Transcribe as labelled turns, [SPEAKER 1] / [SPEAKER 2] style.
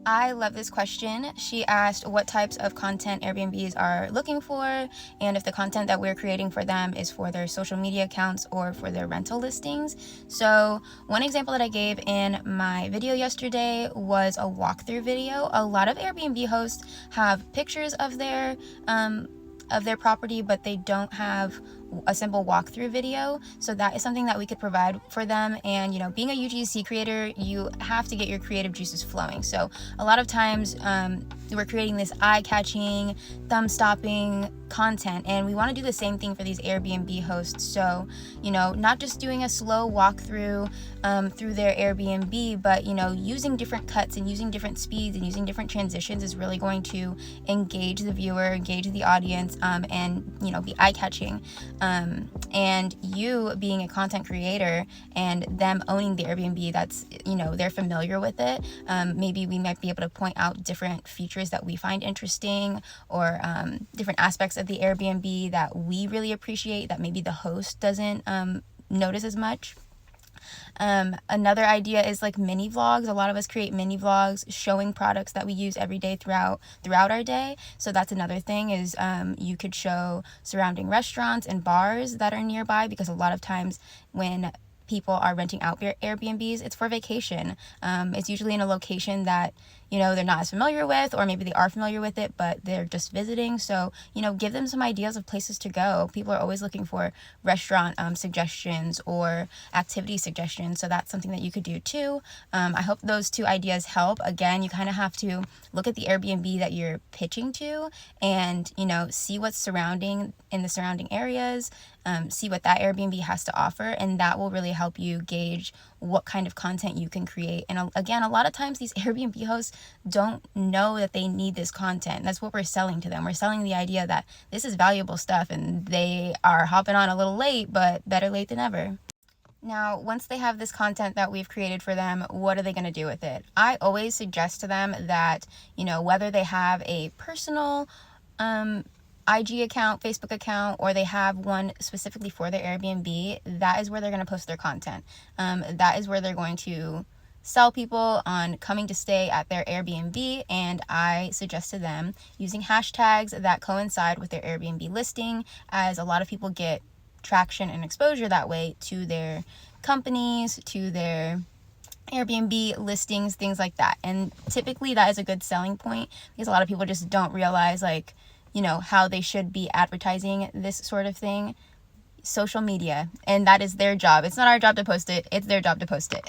[SPEAKER 1] I love this question. She asked what types of content Airbnbs are looking for, and if the content that we're creating for them is for their social media accounts or for their rental listings. So one example that I gave in my video yesterday was a walkthrough video. A lot of Airbnb hosts have pictures of their property, but they don't have a simple walkthrough video. So that is something that we could provide for them. And being a UGC creator, you have to get your creative juices flowing. So a lot of times we're creating this eye-catching, thumb-stopping content, and we want to do the same thing for these Airbnb hosts. So not just doing a slow walkthrough through their Airbnb, but using different cuts and using different speeds and using different transitions is really going to engage the viewer, engage the audience, and be eye-catching. And you being a content creator and them owning the Airbnb, that's they're familiar with it. Maybe we might be able to point out different features that we find interesting, or different aspects of the Airbnb that we really appreciate that maybe the host doesn't notice as much. Another idea is like mini vlogs. A lot of us create mini vlogs showing products that we use every day throughout our day. So that's another thing is you could show surrounding restaurants and bars that are nearby, because a lot of times when people are renting out their Airbnbs, it's for vacation. It's usually in a location that they're not as familiar with, or maybe they are familiar with it, but they're just visiting. So, give them some ideas of places to go. People are always looking for restaurant suggestions or activity suggestions. So that's something that you could do too. I hope those two ideas help. Again, you kind of have to look at the Airbnb that you're pitching to and, see what's surrounding in the surrounding areas, see what that Airbnb has to offer. And that will really help you gauge what kind of content you can create. And again, a lot of times these Airbnb hosts don't know that they need this content. That's what we're selling to them. We're selling the idea that this is valuable stuff, and they are hopping on a little late, but better late than never. Now, once they have this content that we've created for them, what are they going to do with it? I always suggest to them that, whether they have a personal IG account, Facebook account, or they have one specifically for their Airbnb, that is where they're going to post their content. That is where they're going to sell people on coming to stay at their Airbnb, and I suggest to them using hashtags that coincide with their Airbnb listing, as a lot of people get traction and exposure that way to their companies, to their Airbnb listings, things like that. And typically that is a good selling point, because a lot of people just don't realize how they should be advertising this sort of thing. Social media, and that is their job. It's not our job to post it, it's their job to post it.